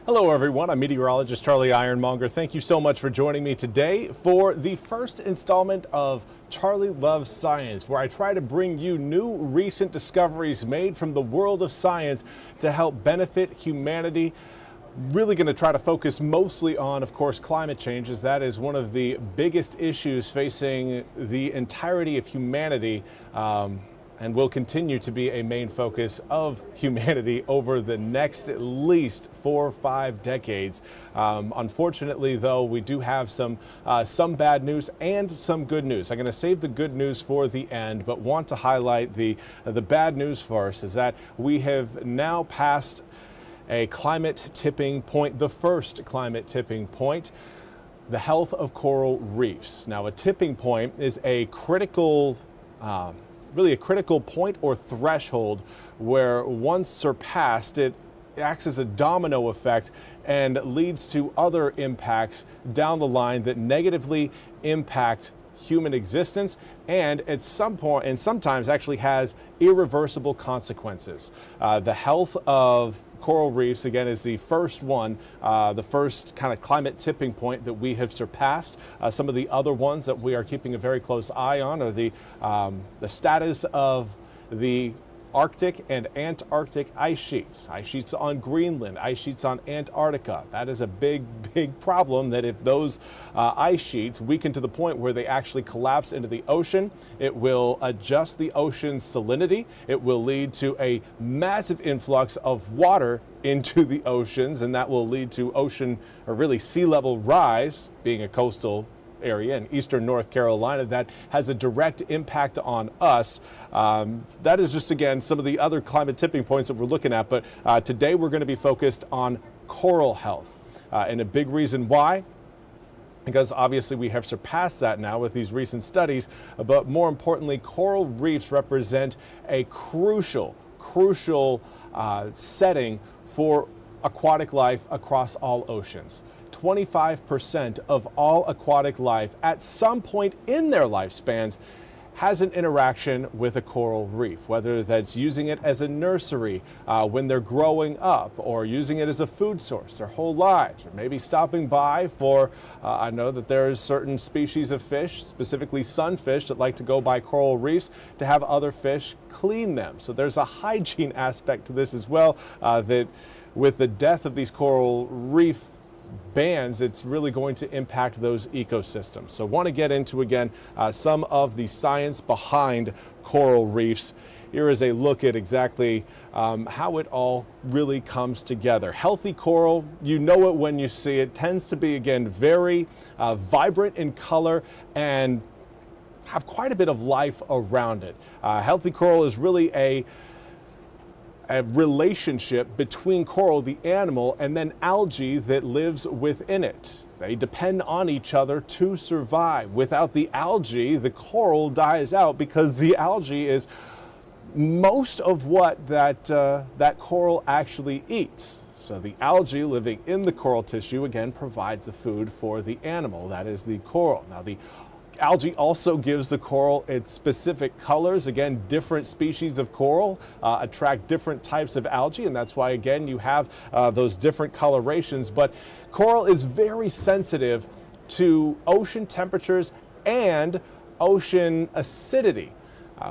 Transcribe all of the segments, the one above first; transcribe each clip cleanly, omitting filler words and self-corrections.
Hello everyone, I'm Meteorologist Charlie Ironmonger. Thank you so much for joining me today for the first installment of Charlie Loves Science, where I try to bring you new recent discoveries made from the world of science to help benefit humanity. Really going to try to focus mostly on, of course, climate change, as that is one of the biggest issues facing the entirety of humanity. And will continue to be a main focus of humanity over the next at least 4 or 5 decades. Unfortunately, though, we do have some bad news and some good news. I'm going to save the good news for the end, but want to highlight the bad news first, is that we have now passed a climate tipping point, the first climate tipping point, the health of coral reefs. Now, a tipping point is a critical really a critical point or threshold where once surpassed, it acts as a domino effect and leads to other impacts down the line that negatively impact human existence and at some point and sometimes actually has irreversible consequences. The health of coral reefs, again, is the first one, the first kind of climate tipping point that we have surpassed. Some of the other ones that we are keeping a very close eye on are the status of the Arctic and Antarctic ice sheets on Greenland, ice sheets on Antarctica. That is a big problem, that if those ice sheets weaken to the point where they actually collapse into the ocean, it will adjust the ocean's salinity. It will lead to a massive influx of water into the oceans, and that will lead to ocean, or really sea level rise, being a coastal area in eastern North Carolina. That has a direct impact on us. That is just, again, some of the other climate tipping points that we're looking at, but today we're going to be focused on coral health. And a big reason why, because obviously we have surpassed that now with these recent studies, but more importantly, coral reefs represent a crucial setting for aquatic life across all oceans. 25% of all aquatic life at some point in their lifespans has an interaction with a coral reef, whether that's using it as a nursery when they're growing up, or using it as a food source their whole lives, or maybe stopping by for, I know that there's certain species of fish, specifically sunfish, that like to go by coral reefs to have other fish clean them. So there's a hygiene aspect to this as well, that with the death of these coral reef bans, it's really going to impact those ecosystems. So want to get into, again, some of the science behind coral reefs. Here is a look at exactly how it all really comes together. Healthy coral, you know it when you see it, tends to be, again, very vibrant in color and have quite a bit of life around it. Healthy coral is really a relationship between coral, the animal, and then algae that lives within it. They depend on each other to survive. Without the algae, the coral dies out, because the algae is most of what that coral actually eats. So the algae living in the coral tissue, again, provides the food for the animal, that is the coral. Now, the algae also gives the coral its specific colors. Again, different species of coral attract different types of algae, and that's why, again, you have those different colorations. But coral is very sensitive to ocean temperatures and ocean acidity.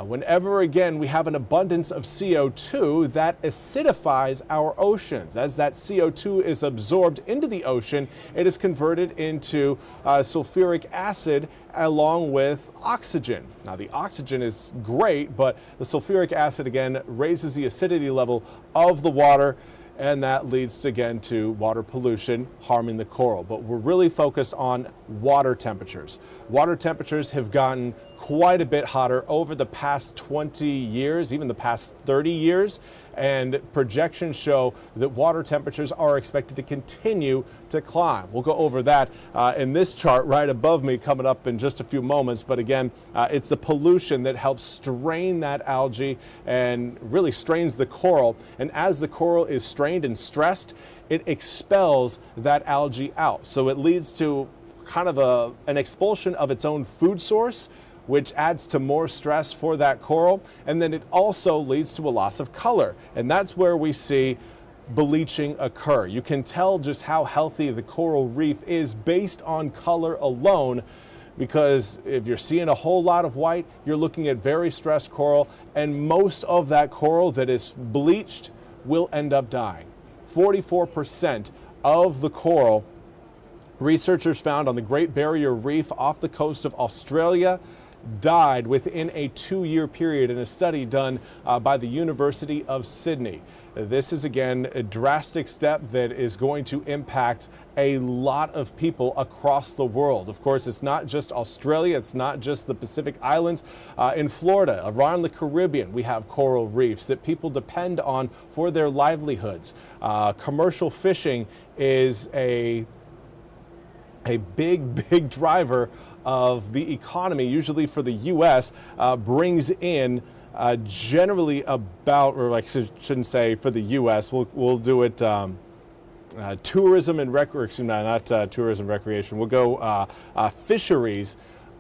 Whenever, again, we have an abundance of CO2, that acidifies our oceans. As that CO2 is absorbed into the ocean, it is converted into sulfuric acid along with oxygen. Now, the oxygen is great, but the sulfuric acid, again, raises the acidity level of the water, and that leads, again, to water pollution, harming the coral. But we're really focused on water temperatures. Water temperatures have gotten quite a bit hotter over the past 20 years, even the past 30 years, and projections show that water temperatures are expected to continue to climb. We'll go over that in this chart right above me coming up in just a few moments, but again, it's the pollution that helps strain that algae and really strains the coral, and as the coral is strained and stressed, it expels that algae out. So it leads to kind of an expulsion of its own food source, which adds to more stress for that coral, and then it also leads to a loss of color. And that's where we see bleaching occur. You can tell just how healthy the coral reef is based on color alone, because if you're seeing a whole lot of white, you're looking at very stressed coral, and most of that coral that is bleached will end up dying. 44% of the coral researchers found on the Great Barrier Reef off the coast of Australia died within a 2-year period in a study done by the University of Sydney. This is, again, a drastic step that is going to impact a lot of people across the world. Of course, it's not just Australia, it's not just the Pacific Islands. In Florida, around the Caribbean, we have coral reefs that people depend on for their livelihoods. Commercial fishing is a big driver of the economy, usually for the U.S., brings in generally about, or I shouldn't say for the U.S., we'll do it tourism and recreation, not tourism recreation. We'll go fisheries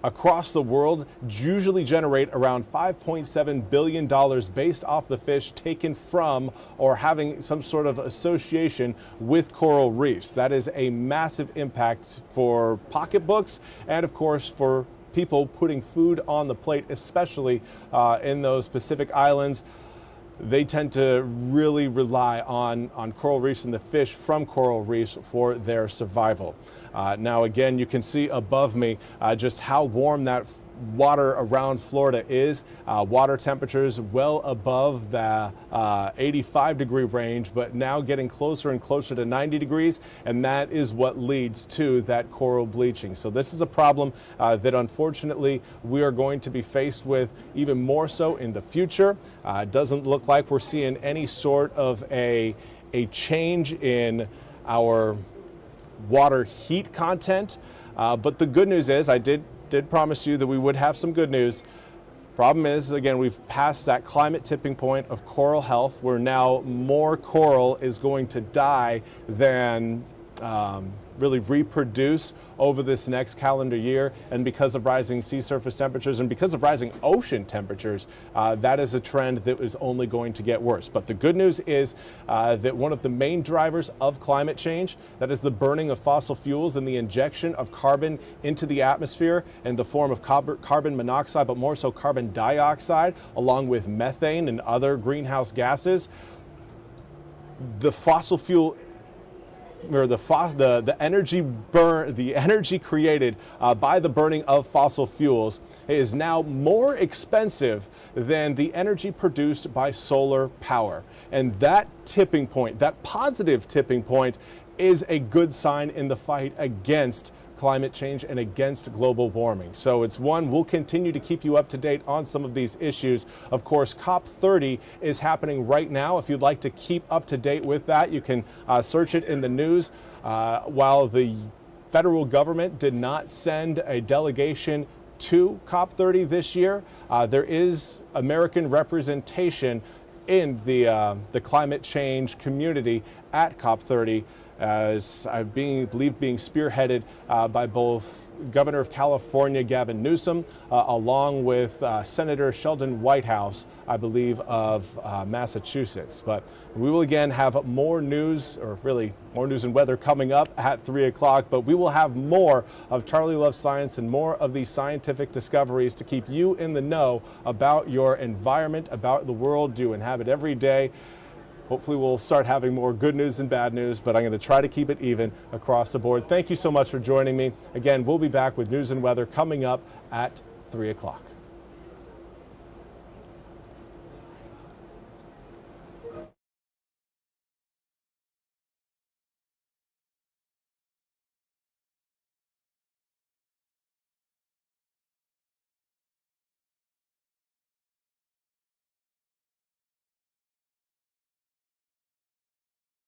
across the world usually generate around $5.7 billion based off the fish taken from or having some sort of association with coral reefs. That is a massive impact for pocketbooks and, of course, for people putting food on the plate, especially in those Pacific Islands. They tend to really rely on coral reefs and the fish from coral reefs for their survival. Now, again, you can see above me just how warm that water around Florida is. Water temperatures well above the 85-degree range, but now getting closer and closer to 90 degrees, and that is what leads to that coral bleaching. So this is a problem that unfortunately we are going to be faced with even more so in the future. It doesn't look like we're seeing any sort of a change in our water heat content, but the good news is I did promise you that we would have some good news. Problem is, again, we've passed that climate tipping point of coral health, where now more coral is going to die than really reproduce over this next calendar year. And because of rising sea surface temperatures and because of rising ocean temperatures, that is a trend that is only going to get worse. But the good news is that one of the main drivers of climate change, that is the burning of fossil fuels and the injection of carbon into the atmosphere in the form of carbon monoxide, but more so carbon dioxide, along with methane and other greenhouse gases. The fossil fuel, or the energy created by the burning of fossil fuels is now more expensive than the energy produced by solar power. And that tipping point, that positive tipping point, is a good sign in the fight against climate change and against global warming. So it's one, we'll continue to keep you up to date on some of these issues. Of course, COP30 is happening right now. If you'd like to keep up to date with that, you can search it in the news. While the federal government did not send a delegation to COP30 this year, there is American representation in the climate change community at COP30, as I believe being spearheaded by both Governor of California Gavin Newsom, along with Senator Sheldon Whitehouse, I believe, of Massachusetts. But we will again have more news, or really more news and weather, coming up at 3 o'clock. But we will have more of Charlie Loves Science and more of these scientific discoveries to keep you in the know about your environment, about the world you inhabit every day. Hopefully we'll start having more good news and bad news, but I'm going to try to keep it even across the board. Thank you so much for joining me. Again, we'll be back with news and weather coming up at 3 o'clock.